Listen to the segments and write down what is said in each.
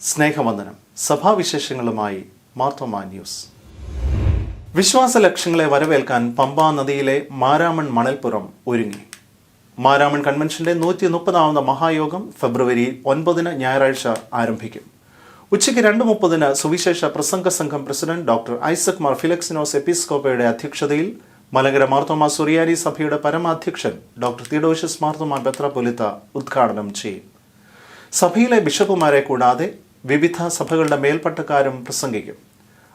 സ്നേഹവന്ദനം. സഭാവിശേഷങ്ങളുമായി മാർത്തോമാ ന്യൂസ്. വിശ്വാസ ലക്ഷ്യങ്ങളെ വരവേൽക്കാൻ പമ്പാ നദിയിലെ മാരാമൺ മണൽപ്പുറം ഒരുങ്ങി. മാരാമൺ കൺവെൻഷന്റെ 130ാമത് മഹായോഗം ഫെബ്രുവരി 9 ഞായറാഴ്ച ആരംഭിക്കും. ഉച്ചയ്ക്ക് 2:30 സുവിശേഷ പ്രസംഗ സംഘം president doctor Isaac Mar Philaxenos എപ്പിസ്കോപ്പയുടെ അധ്യക്ഷതയിൽ മലങ്കര മാർത്തോമാ സുറിയാനി സഭയുടെ പരമാധ്യക്ഷൻ ഡോക്ടർ തിയോഡോഷ്യസ് മാർത്തോമാ മെത്രാപ്പൊലീത്ത ഉദ്ഘാടനം ചെയ്യും. സഭയിലെ ബിഷപ്പുമാരെ കൂടാതെ വിവിധ സഭകളുടെ മേൽപ്പട്ടക്കാരും പ്രസംഗിക്കും.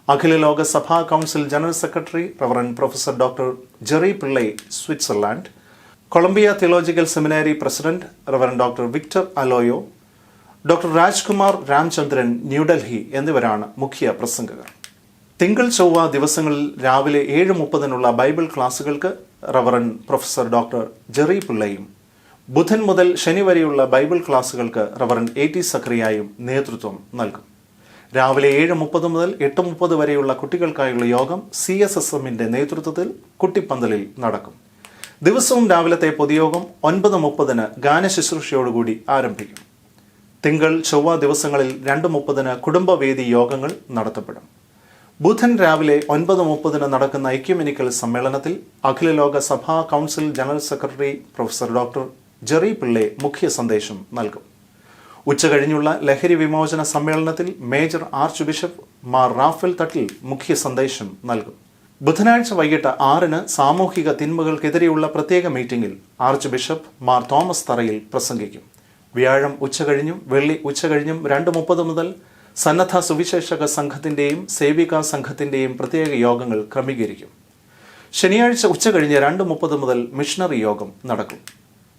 അഖില ലോക സഭാ council general secretary reverend professor doctor Jerry Pillai Switzerland, Columbia theological seminary president reverend doctor Victor Aloyo, doctor Rajkumar Ramchandran New Delhi എന്നിവരാണ് മുഖ്യ പ്രസംഗകർ. തിങ്കൾ ചൊവ്വ ദിവസങ്ങളിൽ രാവിലെ 7:30 ബൈബിൾ ക്ലാസുകൾക്ക് റവറൻഡ് പ്രൊഫസർ ഡോക്ടർ ജെറി പിള്ളയും, ബുധൻ മുതൽ ശനി വരെയുള്ള ബൈബിൾ ക്ലാസുകൾക്ക് റവറൻഡ് A.T. സക്കറിയായും നേതൃത്വം നൽകും. രാവിലെ 7:30 മുതൽ 8:30 വരെയുള്ള കുട്ടികൾക്കായുള്ള യോഗം CSSMന്റെ നേതൃത്വത്തിൽ കുട്ടിപ്പന്തലിൽ നടക്കും. ദിവസവും രാവിലത്തെ പൊതുയോഗം 9:30 ഗാനശുശ്രൂഷയോടുകൂടി ആരംഭിക്കും. തിങ്കൾ ചൊവ്വ ദിവസങ്ങളിൽ 2:30 കുടുംബവേദി യോഗങ്ങൾ നടത്തപ്പെടും. ബുധൻ രാവിലെ 9:30 നടക്കുന്ന എക്യുമെനിക്കൽ സമ്മേളനത്തിൽ അഖില ലോക സഭാ council general secretary professor doctor Jerry Pillai മുഖ്യ സന്ദേശം നൽകും. ഉച്ചകഴിഞ്ഞുള്ള ലഹരി വിമോചന സമ്മേളനത്തിൽ major archbishop Mar Raphael Thattil മുഖ്യ സന്ദേശം നൽകും. ബുധനാഴ്ച വൈകിട്ട് 6 സാമൂഹിക തിന്മകൾക്കെതിരെയുള്ള പ്രത്യേക മീറ്റിംഗിൽ ആർച്ച് ബിഷപ്പ് മാർ തോമസ് തറയിൽ പ്രസംഗിക്കും. വ്യാഴം ഉച്ചകഴിഞ്ഞും വെള്ളി ഉച്ചകഴിഞ്ഞും 2:30 മുതൽ സന്നദ്ധ സുവിശേഷക സംഘത്തിന്റെയും സേവികാ സംഘത്തിന്റെയും പ്രത്യേക യോഗങ്ങൾ ക്രമീകരിക്കും. ശനിയാഴ്ച ഉച്ചകഴിഞ്ഞ് 2:30 മുതൽ മിഷണറി യോഗം നടക്കും.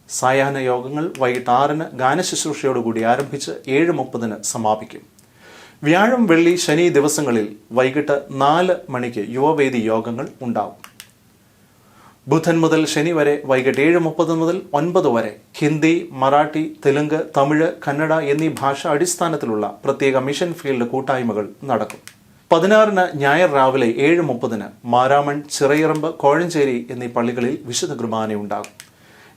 സായാഹ്ന യോഗങ്ങൾ വൈകിട്ട് 6 ഗാനശുശ്രൂഷയോടുകൂടി ആരംഭിച്ച് 7:30 സമാപിക്കും. വ്യാഴം വെള്ളി ശനി ദിവസങ്ങളിൽ വൈകിട്ട് 4 മണിക്ക് യുവവേദി യോഗങ്ങൾ ഉണ്ടാവും. ബുധൻ മുതൽ ശനി വരെ വൈകിട്ട് 7:30 മുതൽ 9 വരെ ഹിന്ദി, മറാഠി, തെലുങ്ക്, തമിഴ്, കന്നഡ എന്നീ ഭാഷാ അടിസ്ഥാനത്തിലുള്ള പ്രത്യേക മിഷൻ ഫീൽഡ് കൂട്ടായ്മകൾ നടക്കും. 16 ഞായർ രാവിലെ 7:30 മാരാമൺ, ചിറയിറമ്പ്, കോഴഞ്ചേരി എന്നീ പള്ളികളിൽ വിശുദ്ധ കുർബാന ഉണ്ടാകും.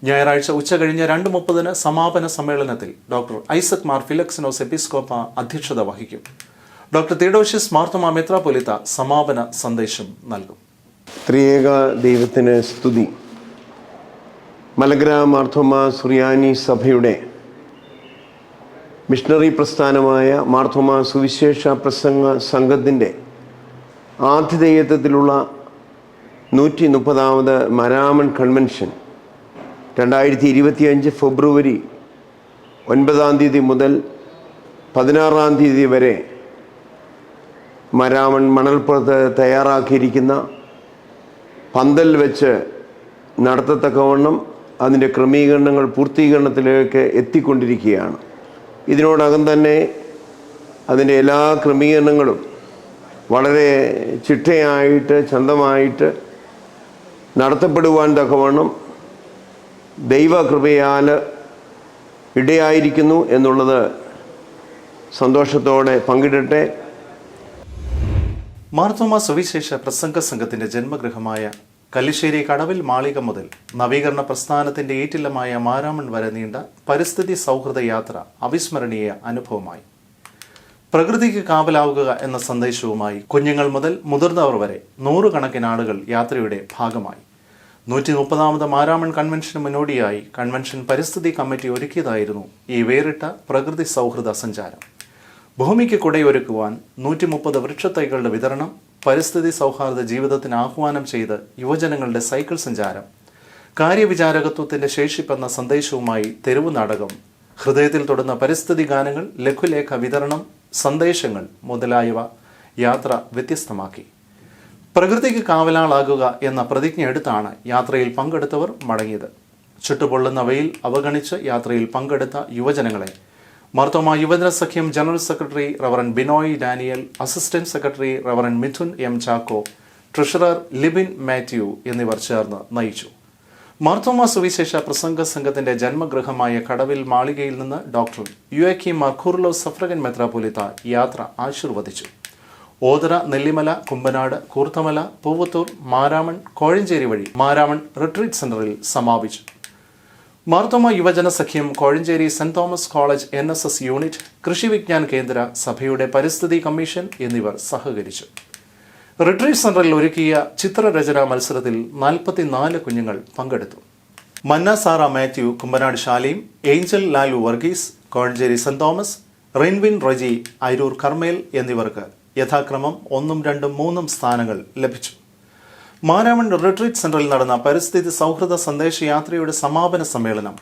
ഞായറാഴ്ച ഉച്ചകഴിഞ്ഞ് 2:30 സമാപന സമ്മേളനത്തിൽ ഡോക്ടർ ഐസക് മാർ ഫിലക്സിനോസ് എപ്പിസ്കോപ്പ അധ്യക്ഷത വഹിക്കും. ഡോക്ടർ തിയോഡോഷ്യസ് മാർത്തോമാ മെത്രാപ്പൊലീത്ത സമാപന സന്ദേശം നൽകും. ത്രിയേക ദൈവത്തിന് സ്തുതി. മലങ്കര മാർത്തോമാ സുറിയാനി സഭയുടെ മിഷണറി പ്രസ്ഥാനമായ മാർത്തോമാ സുവിശേഷ പ്രസംഗ സംഘത്തിൻ്റെ ആതിഥേയത്വത്തിലുള്ള 130ാമത് മാരാമൺ കൺവെൻഷൻ 2025 ഫെബ്രുവരി 9 മുതൽ 16 വരെ മാരാമൺ മണൽപ്പുറത്ത് തയ്യാറാക്കിയിരിക്കുന്ന പന്തൽ വെച്ച് നടത്തത്തക്കവണ്ണം അതിൻ്റെ ക്രമീകരണങ്ങൾ പൂർത്തീകരണത്തിലേക്ക് എത്തിക്കൊണ്ടിരിക്കുകയാണ്. ഇതിനോടകം തന്നെ അതിൻ്റെ എല്ലാ ക്രമീകരണങ്ങളും വളരെ ചിട്ടയായിട്ട് ചന്തമായിട്ട് നടത്തപ്പെടുവാൻ തക്കവണ്ണം ദൈവകൃപയാൽ ഇടയായിരിക്കുന്നു എന്നുള്ളത് സന്തോഷത്തോടെ പങ്കിടട്ടെ. മാർത്തോമാ സുവിശേഷ പ്രസംഗ സംഘത്തിന്റെ ജന്മഗൃഹമായ കല്ലിശ്ശേരി കടവിൽ മാളിക മുതൽ നവീകരണ പ്രസ്ഥാനത്തിന്റെ ഏറ്റില്ലമായ മാരാമൺ വരെ നീണ്ട പരിസ്ഥിതി സൗഹൃദ യാത്ര അവിസ്മരണീയ അനുഭവമായി. പ്രകൃതിക്ക് കാവലാവുക എന്ന സന്ദേശവുമായി കുഞ്ഞുങ്ങൾ മുതൽ മുതിർന്നവർ വരെ 100 കണക്കിന് ആളുകൾ യാത്രയുടെ ഭാഗമായി. 130ാമത് മാരാമൺ കൺവെൻഷന് മുന്നോടിയായി കൺവെൻഷൻ പരിസ്ഥിതി കമ്മിറ്റി ഒരുക്കിയതായിരുന്നു ഈ വേറിട്ട പ്രകൃതി സൗഹൃദ സഞ്ചാരം. ഭൂമിക്ക് കുടയൊരുക്കുവാൻ 130 വൃക്ഷത്തൈകളുടെ വിതരണം, പരിസ്ഥിതി സൗഹാർദ്ദ ജീവിതത്തിന് ആഹ്വാനം ചെയ്ത് യുവജനങ്ങളുടെ സൈക്കിൾ സഞ്ചാരം, കാര്യവിചാരകത്വത്തിന്റെ ശേഷിപ്പെന്ന സന്ദേശവുമായി തെരുവു നാടകം, ഹൃദയത്തിൽ തൊടുന്ന പരിസ്ഥിതി ഗാനങ്ങൾ, ലഘുലേഖ വിതരണം, സന്ദേശങ്ങൾ മുതലായവ യാത്ര വ്യത്യസ്തമാക്കി. പ്രകൃതിക്ക് കാവലാളാകുക എന്ന പ്രതിജ്ഞ എടുത്താണ് യാത്രയിൽ പങ്കെടുത്തവർ മടങ്ങിയത്. ചുട്ടുപൊള്ളുന്ന വെയിൽ അവഗണിച്ച് യാത്രയിൽ പങ്കെടുത്ത യുവജനങ്ങളെ മാർത്തോമാ യുവജന സഖ്യം general secretary reverend Binoy Daniel, assistant secretary reverend Mithun M. Chacko, treasurer Libin Mathew എന്നിവർ ചേർന്ന് നയിച്ചു. മാർത്തോമാ സുവിശേഷ പ്രസംഗ സംഘത്തിന്റെ ജന്മഗൃഹമായ കടവിൽ മാളികയിൽ നിന്ന് ഡോക്ടർ യുയാക്കീം മാർ കൂർലോസ് സഫ്രഗൻ മെത്രാപ്പൊലീത്ത യാത്ര ആശീർവദിച്ചു. ഓതറ, നെല്ലിമല, കുമ്പനാട്, കൂർത്തമല, പൂവത്തൂർ, മാരാമൺ, കോഴഞ്ചേരി വഴി മാരാമൺ റിട്രീറ്റ് സെന്ററിൽ സമാപിച്ചു. മാർത്തോമ യുവജന സഖ്യം Kozhencherry Saint Thomas college NSS unit, കൃഷി വിജ്ഞാൻ കേന്ദ്ര, സഭയുടെ പരിസ്ഥിതി കമ്മീഷൻ എന്നിവർ സഹകരിച്ചു. റിട്രീറ്റ് സെന്ററിൽ ഒരുക്കിയ ചിത്രരചനാ മത്സരത്തിൽ 44 കുഞ്ഞുങ്ങൾ പങ്കെടുത്തു. മന്ന സാറ മാത്യു കുമ്പനാട് ശാലയും, Angel Lalu Varghese Kozhencherry Saint Thomas, Rinvin Reji Aroor Carmel എന്നിവർക്ക് യഥാക്രമം 1, 2, 3 സ്ഥാനങ്ങൾ ലഭിച്ചു. മാരാമൺ റിട്രീറ്റ് സെന്ററിൽ നടന്ന പരിസ്ഥിതി സൗഹൃദ സന്ദേശയാത്രയുടെ സമാപന സമ്മേളനം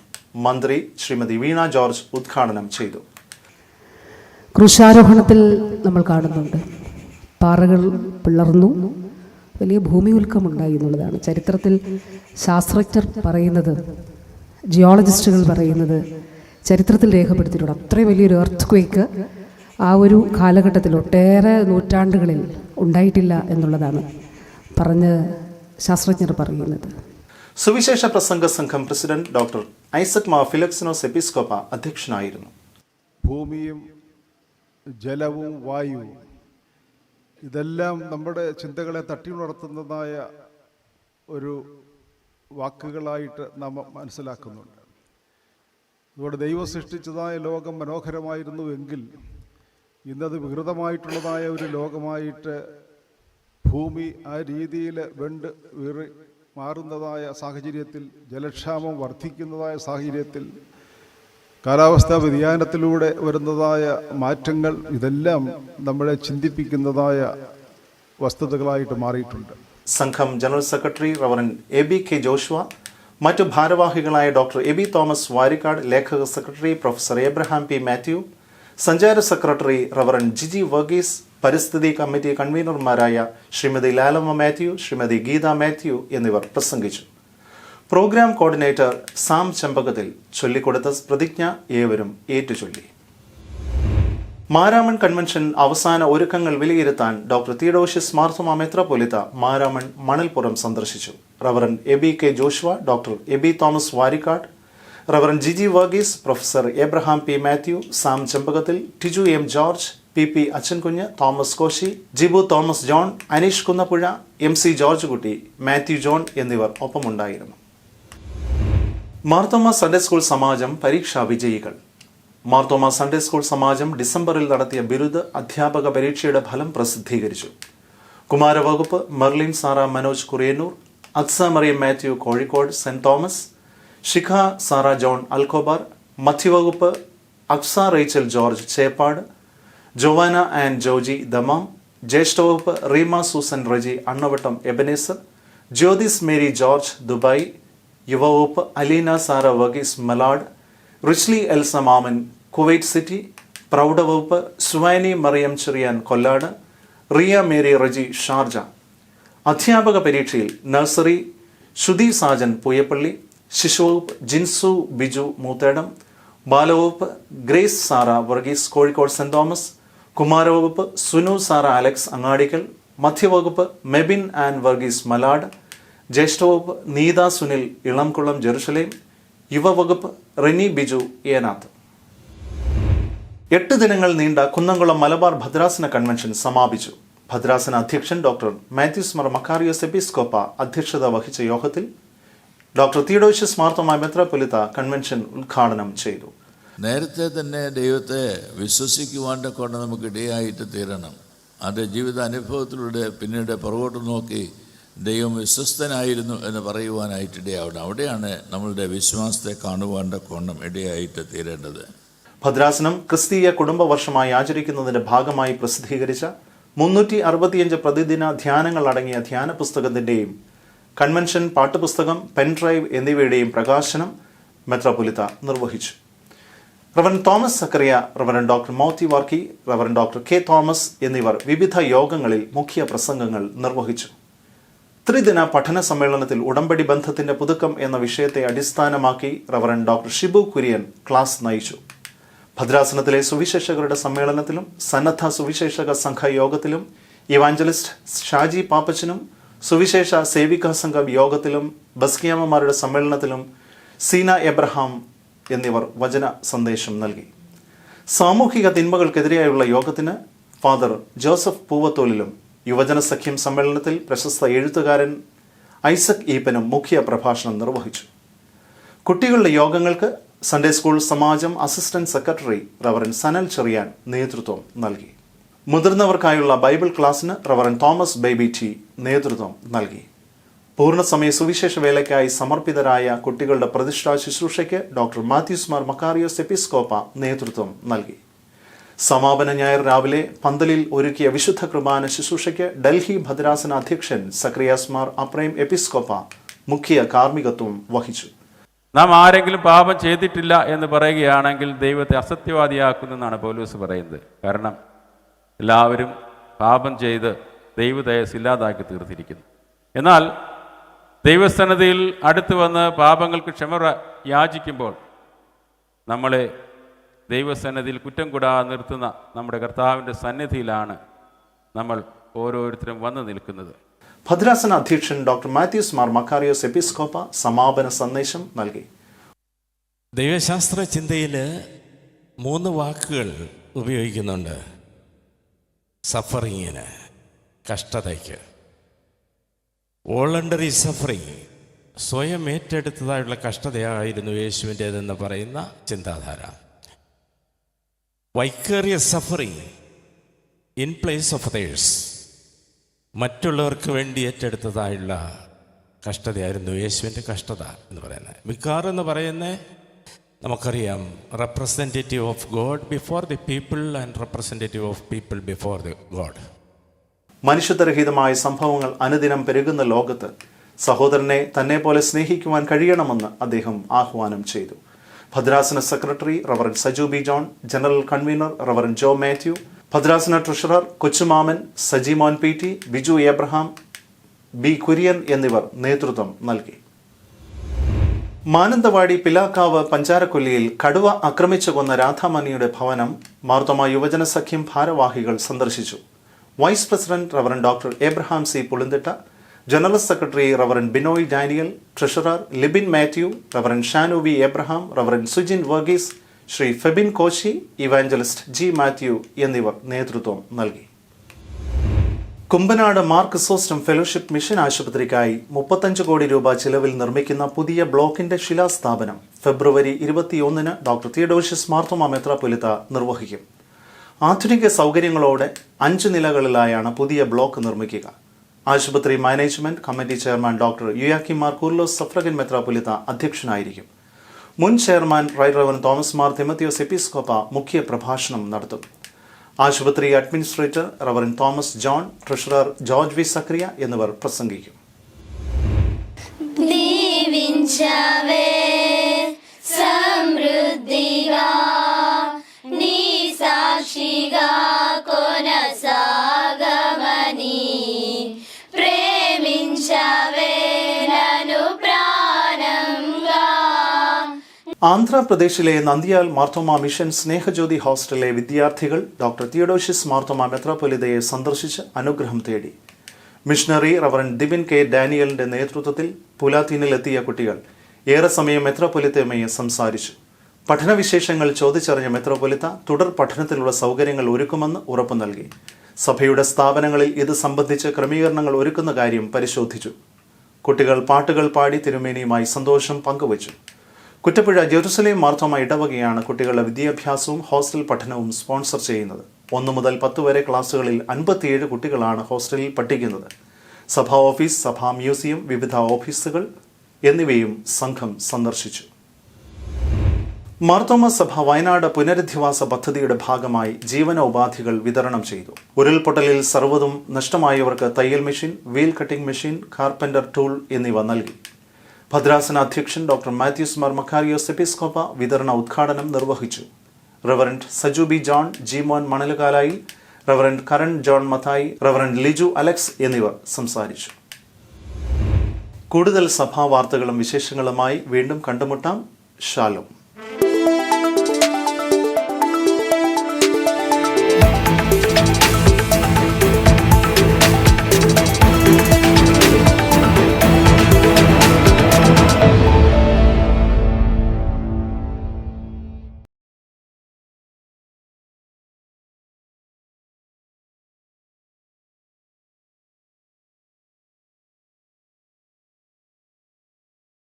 മന്ത്രി ശ്രീമതി വീണ ജോർജ് ഉദ്ഘാടനം ചെയ്തു. ക്രൂശാരോഹണത്തിൽ നമ്മൾ കാണുന്നുണ്ട്, പാറകൾ പിളർന്നു, വലിയ ഭൂമി ഉൽക്കമുണ്ടായി എന്നുള്ളതാണ് ചരിത്രത്തിൽ ശാസ്ത്രജ്ഞർ പറയുന്നത്, ജിയോളജിസ്റ്റുകൾ പറയുന്നത്, ചരിത്രത്തിൽ രേഖപ്പെടുത്തിയിട്ടുണ്ട്. അത്രയും വലിയൊരു എർത്ത് ക്വേക്ക് ആ ഒരു കാലഘട്ടത്തിൽ ഒട്ടേറെ നൂറ്റാണ്ടുകളിൽ ഉണ്ടായിട്ടില്ല എന്നുള്ളതാണ് പറഞ്ഞ് ശാസ്ത്രജ്ഞർ പറയുന്നത്. സുവിശേഷ പ്രസംഗ സംഘം president doctor Isaac Mar Philaxenos എപ്പിസ്കോപ്പ അധ്യക്ഷനായിരുന്നു. ഭൂമിയും ജലവും വായുവും ഇതെല്ലാം നമ്മുടെ ചിന്തകളെ തട്ടിയുണർത്തുന്നതായ ഒരു വാക്കുകളായിട്ട് നാം മനസ്സിലാക്കുന്നുണ്ട്. അതുകൊണ്ട് ദൈവം സൃഷ്ടിച്ചതായ ലോകം മനോഹരമായിരുന്നുവെങ്കിൽ ഇന്നത് വികൃതമായിട്ടുള്ളതായ ഒരു ലോകമായിട്ട് ഭൂമി ആ രീതിയിൽ വീറി മാറുന്നതായ സാഹചര്യത്തിൽ, ജലക്ഷാമം വർദ്ധിക്കുന്നതായ സാഹചര്യത്തിൽ, കാലാവസ്ഥാ വ്യതിയാനത്തിലൂടെ വരുന്നതായ മാറ്റങ്ങൾ, ഇതെല്ലാം നമ്മളെ ചിന്തിപ്പിക്കുന്നതായ വസ്തുതകളായിട്ട് മാറിയിട്ടുണ്ട്. സംഘം general secretary reverend AB K Joshua, മറ്റു ഭാരവാഹികളായ ഡോക്ടർ എബി തോമസ് വാരിക്കാട്, ലേഖക secretary professor Abraham P Mathew, സഞ്ചാര സെക്രട്ടറി റവറൻ ജിജി വർഗീസ്, പരിസ്ഥിതി കമ്മിറ്റി കൺവീനർമാരായ ശ്രീമതി ലാലമ്മ മാത്യു, ശ്രീമതി ഗീത മാത്യു എന്നിവർ പ്രസംഗിച്ചു. പ്രോഗ്രാം കോർഡിനേറ്റർ സാം ചെമ്പകത്തിൽ ചൊല്ലിക്കൊടുത്ത പ്രതിജ്ഞ ഏവരും ഏറ്റുചൊല്ലി. മാരാമൺ കൺവെൻഷൻ അവസാന ഒരുക്കങ്ങൾ വിലയിരുത്താൻ ഡോക്ടർ തിയോഡോഷ്യസ് മാർത്തോമാ മെത്രാപ്പൊലീത്ത മാരാമൺ മണൽപ്പുറം സന്ദർശിച്ചു. Reverend AB K Joshua, doctor Eby Thomas Varikkad, reverend Jiji Varghese, professor Abraham P Mathew, Sam Chempakathil, Tiju M George, PP Achankunju, Thomas Koshy, Jibu Thomas John, Aneesh Kunnappuzha, MC George Kutty, Mathew John എന്നിവർ ഒപ്പമുണ്ടായിരുന്നു. മാർത്തോമ സൺഡേ സ്കൂൾ സമാജം പരീക്ഷാ വിജയികൾ. മാർത്തോമ സൺഡേ സ്കൂൾ സമാജം ഡിസംബറിൽ നടത്തിയ ബിരുദ അധ്യാപക പരീക്ഷയുടെ ഫലം പ്രസിദ്ധീകരിച്ചു. കുമാരവകുപ്പ് Merlin Sara Manoj Kuriannoor, Aksa Mariam Mathew Kozhikode Saint Thomas, Shikha Sara John Al Khobar, മധ്യവകുപ്പ് Aksa Rachel George Cheppad, Joanna and Joji Dammam, ജ്യേഷ്ഠവകുപ്പ് Reema Susan Reji Annavattom Ebenezer, Jyothis Mary George Dubai, യുവവകുപ്പ് Aleena Sara Varghese Malad, Richly Elsa Mammen Kuwait City, പ്രൗഢവകുപ്പ് Suvani Mariam Cherian Kollad, Riya Mary Reji Sharjah. അധ്യാപക പരീക്ഷയിൽ നഴ്സറി ശ്രുതി സാജൻ പൂയപ്പള്ളി, ശിശുവകുപ്പ് ജിൻസു ബിജു മൂത്തേടം, ബാലവകുപ്പ് Grace Sara Varghese Kozhikode Saint Thomas, കുമാരവകുപ്പ് Sunu Sara Alex Angadikkal, മധ്യവകുപ്പ് മെബിൻ ആൻഡ് വർഗീസ് മലാഡ്, ജ്യേഷ്ഠവകുപ്പ് നീത സുനിൽ ഇളംകുളം ജെറുസലേം, യുവവകുപ്പ് റെനി ബിജു ഏനാത്ത്. 8 ദിനങ്ങൾ നീണ്ട കുന്നംകുളം മലബാർ ഭദ്രാസന കൺവെൻഷൻ സമാപിച്ചു. ഭദ്രാസന അധ്യക്ഷൻ ഡോക്ടർ മാത്യൂസ് മാർ മക്കാരിയോസ് എപ്പിസ്കോപ്പ അധ്യക്ഷത വഹിച്ച യോഗത്തിൽ ഡോക്ടർ തിയോഡോഷ്യസ് മാർത്തോമാ മെത്രാപ്പൊലീത്ത കൺവെൻഷൻ ഉദ്ഘാടനം ചെയ്തു. നേരത്തെ തന്നെ ദൈവത്തെ വിശ്വസിക്കുവാൻ്റെ കൊണ്ട് നമുക്ക് ഇടയായിട്ട് തീരണം. അത് ജീവിത അനുഭവത്തിലൂടെ പിന്നീട് പുറകോട്ട് നോക്കി ദൈവം വിശ്വസ്തനായിരുന്നു എന്ന് പറയുവാനായിട്ട് ഇടയാവണം. അവിടെയാണ് നമ്മളുടെ വിശ്വാസത്തെ കാണുവാൻ്റെ കോണം ഇടയായിട്ട് തീരേണ്ടത്. ഭദ്രാസനം ക്രിസ്തീയ കുടുംബ വർഷമായി ആചരിക്കുന്നതിന്റെ ഭാഗമായി പ്രസിദ്ധീകരിച്ച 365 പ്രതിദിന ധ്യാനങ്ങൾ അടങ്ങിയ ധ്യാന പുസ്തകത്തിന്റെയും കൺവെൻഷൻ പാട്ടുപുസ്തകം, പെൻഡ്രൈവ് എന്നിവയുടെയും പ്രകാശനം മെത്രാപ്പൊലീത്ത നിർവഹിച്ചു. Reverend Thomas Zachariah, reverend doctor Mothi Varkey, reverend doctor K Thomas എന്നിവർ വിവിധ യോഗങ്ങളിൽ മുഖ്യ പ്രസംഗങ്ങൾ നിർവഹിച്ചു. ത്രിദിന പഠന സമ്മേളനത്തിൽ ഉടമ്പടി ബന്ധത്തിന്റെ പുതുക്കം എന്ന വിഷയത്തെ അടിസ്ഥാനമാക്കി reverend doctor Shibu Kurian class നയിച്ചു. ഭദ്രാസനത്തിലെ സുവിശേഷകരുടെ സമ്മേളനത്തിലും സന്നദ്ധ സുവിശേഷക സംഘ യോഗത്തിലും ഇവാഞ്ചലിസ്റ്റ് ഷാജി പാപ്പച്ചനും സുവിശേഷ സേവികാ സംഘം യോഗത്തിലും ബസ്കിയാമ്മമാരുടെ സമ്മേളനത്തിലും സീന എബ്രഹാം എന്നിവർ വചന സന്ദേശം നൽകി. സാമൂഹിക തിന്മകൾക്കെതിരെയായുള്ള യോഗത്തിന് ഫാദർ ജോസഫ് പൂവത്തോലിലും യുവജന സഖ്യം സമ്മേളനത്തിൽ പ്രശസ്ത എഴുത്തുകാരൻ ഐസക് ഈപ്പനും മുഖ്യ പ്രഭാഷണം നിർവഹിച്ചു. കുട്ടികളുടെ യോഗങ്ങൾക്ക് സൺഡേ സ്കൂൾ സമാജം assistant secretary reverend Sanal Cherian നേതൃത്വം നൽകി. മുതിർന്നവർക്കായുള്ള ബൈബിൾ ക്ലാസ്സിന് റവറൻ തോമസ് ബേബി ടി നേതൃത്വം നൽകി. പൂർണ്ണസമയ സുവിശേഷ വേലയ്ക്കായി സമർപ്പിതരായ കുട്ടികളുടെ പ്രതിഷ്ഠാ ശുശ്രൂഷയ്ക്ക് doctor Mathews Mar Makarios Episcopa നേതൃത്വം നൽകി. സമാപന ഞായർ രാവിലെ പന്തലിൽ ഒരുക്കിയ വിശുദ്ധ കുർബാന ശുശ്രൂഷയ്ക്ക് ഡൽഹി ഭദ്രാസന അധ്യക്ഷൻ സക്രിയാസ് മാർ അപ്രൈം എപ്പിസ്കോപ്പ മുഖ്യ കാർമ്മികത്വം വഹിച്ചു. നാം ആരെങ്കിലും പാപം ചെയ്തിട്ടില്ല എന്ന് പറയുകയാണെങ്കിൽ ദൈവത്തെ അസത്യവാദിയാക്കുന്നു എന്നാണ് പൗലോസ് പറയുന്നത്. കാരണം എല്ലാവരും പാപം ചെയ്ത് ദൈവദയസ് ഇല്ലാതാക്കി തീർത്തിരിക്കുന്നു. എന്നാൽ ദൈവസന്നിധിയിൽ അടുത്ത് വന്ന് പാപങ്ങൾക്ക് ക്ഷമ യാചിക്കുമ്പോൾ നമ്മളെ ദൈവസന്നിധിയിൽ കുറ്റം കൂടാതെ നിർത്തുന്ന നമ്മുടെ കർത്താവിൻ്റെ സന്നിധിയിലാണ് നമ്മൾ ഓരോരുത്തരും വന്നു നിൽക്കുന്നത്. ഭദ്രാസന അധ്യക്ഷൻ ഡോക്ടർ മാത്യൂസ് മാർ മക്കാറിയോസ് എപ്പിസ്കോപ്പ സമാപന സന്ദേശം നൽകി. ദൈവശാസ്ത്ര ചിന്തയിൽ 3 വാക്കുകൾ ഉപയോഗിക്കുന്നുണ്ട്. സഫറിങ്ങിന്, കഷ്ടതയ്ക്ക്. വോളണ്ടറി സഫറിങ്, സ്വയം ഏറ്റെടുത്തതായുള്ള കഷ്ടതയായിരുന്നു യേശുവിൻ്റേതെന്ന് പറയുന്ന ചിന്താധാര. Vicarious suffering in place of others, മറ്റുള്ളവർക്ക് വേണ്ടി ഏറ്റെടുത്തതായുള്ള കഷ്ടതയായിരുന്നു യേശുവിൻ്റെ കഷ്ടത എന്ന് പറയുന്നത്. വിക്കാർ എന്ന് പറയുന്നത് നമുക്കറിയാം, representative of God before the people and representative of people before the God. മനുഷ്യത്വരഹിതമായ സംഭവങ്ങൾ അനുദിനം പെരുകുന്ന ലോകത്ത് സഹോദരനെ തന്നെ പോലെ സ്നേഹിക്കുവാൻ കഴിയണമെന്ന് അദ്ദേഹം ആഹ്വാനം ചെയ്തു. ഭദ്രാസന secretary reverend Saju B John, general convener reverend Jo Mathew, ഭദ്രാസന treasurer Kochumaman Sajimon P T, Biju Abraham, B Kurian എന്നിവർ നേതൃത്വം നൽകി. മാനന്തവാടി പിലാക്കാവ് പഞ്ചാരക്കൊല്ലിയിൽ കടുവ ആക്രമിച്ചു കൊന്ന രാധാമണിയുടെ ഭവനം മാർത്തോമ യുവജന സഖ്യം ഭാരവാഹികൾ സന്ദർശിച്ചു. Vice president reverend doctor Abraham C Pulinthitta, general secretary reverend Binoy Daniel, treasurer Libin Mathew, reverend Shanu V Abraham, reverend Sujin Varghese, Shri Febin Koshy, evangelist G Mathew എന്നിവർ നേതൃത്വം നൽകി. കുമ്പനാട് മാർ ക്രിസോസ്റ്റം ഫെലോഷിപ്പ് മിഷൻ ആശുപത്രിക്കായി 35 കോടി രൂപ ചിലവിൽ നിർമ്മിക്കുന്ന പുതിയ ബ്ലോക്കിന്റെ ശിലാസ്ഥാപനം ഫെബ്രുവരി 21 ഡോക്ടർ തിയഡോഷ്യസ് മാർത്തോമാ മെത്രാപ്പൊലീത്ത നിർവഹിക്കും. ആധുനിക സൗകര്യങ്ങളോടെ 5 നിലകളിലായാണ് പുതിയ ബ്ലോക്ക് നിർമ്മിക്കുക. ആശുപത്രി management committee chairman doctor Yuyakim Mar Coorilos suffragan മെത്രാപ്പൊലീത്ത അധ്യക്ഷനായിരിക്കും. മുൻ chairman right reverend Thomas Mar Timotheos Episcopa മുഖ്യ പ്രഭാഷണം നടത്തും. ആശുപത്രി administrator reverend Thomas John, treasurer George V Zacharia എന്നിവർ പ്രസംഗിക്കും. ആന്ധ്രാപ്രദേശിലെ നന്ദിയാൽ മാർത്തോമാ മിഷൻ സ്നേഹജ്യോതി ഹോസ്റ്റലിലെ വിദ്യാർത്ഥികൾ ഡോക്ടർ തിയഡോഷ്യസ് മാർത്തോമാ മെത്രാപ്പൊലീത്തയെ സന്ദർശിച്ച് അനുഗ്രഹം തേടി. മിഷണറി റവറൻ ദിബിൻ കെ ഡാനിയലിന്റെ നേതൃത്വത്തിൽ പുലാത്തീനിലെത്തിയ കുട്ടികൾ ഏറെ സമയം മെത്രാപ്പൊലീത്തയുമായി സംസാരിച്ചു. പഠനവിശേഷങ്ങൾ ചോദിച്ചറിഞ്ഞ മെത്രാപ്പൊലീത്ത തുടർ പഠനത്തിലുള്ള സൗകര്യങ്ങൾ ഒരുക്കുമെന്ന് ഉറപ്പു നൽകി. സഭയുടെ സ്ഥാപനങ്ങളിൽ ഇത് സംബന്ധിച്ച് ക്രമീകരണങ്ങൾ ഒരുക്കുന്ന കാര്യം പരിശോധിച്ചു. കുട്ടികൾ പാട്ടുകൾ പാടി തിരുമേനിയുമായി സന്തോഷം പങ്കുവച്ചു. കുറ്റപ്പുഴ ജെറുസലേം മാർത്തോമ ഇടവകയാണ് കുട്ടികളുടെ വിദ്യാഭ്യാസവും ഹോസ്റ്റൽ പഠനവും സ്പോൺസർ ചെയ്യുന്നത്. 1 മുതൽ 10 വരെ ക്ലാസുകളിൽ 57 കുട്ടികളാണ് ഹോസ്റ്റലിൽ പഠിക്കുന്നത്. സഭാ ഓഫീസ്, സഭാ മ്യൂസിയം, വിവിധ ഓഫീസുകൾ എന്നിവയും സംഘം സന്ദർശിച്ചു. മാർത്തോമ സഭ വയനാട് പുനരധിവാസ പദ്ധതിയുടെ ഭാഗമായി ജീവനോപാധികൾ വിതരണം ചെയ്തു. ഉരുൾപൊട്ടലിൽ സർവ്വതും നഷ്ടമായവർക്ക് തയ്യൽ machine, wheel cutting machine, carpenter tool എന്നിവ നൽകി. ഭദ്രാസന അധ്യക്ഷൻ doctor Mathews Mar Makarios Episcopa വിതരണ ഉദ്ഘാടനം നിർവഹിച്ചു. Reverend Saju B John, Jimon Manalukalayi, reverend Karan John Mathai, reverend Liju Alex എന്നിവർ സംസാരിച്ചു. കൂടുതൽ സഭാ വാർത്തകളും വിശേഷങ്ങളുമായി വീണ്ടും കണ്ടുമുട്ടാം. ഷാലോം.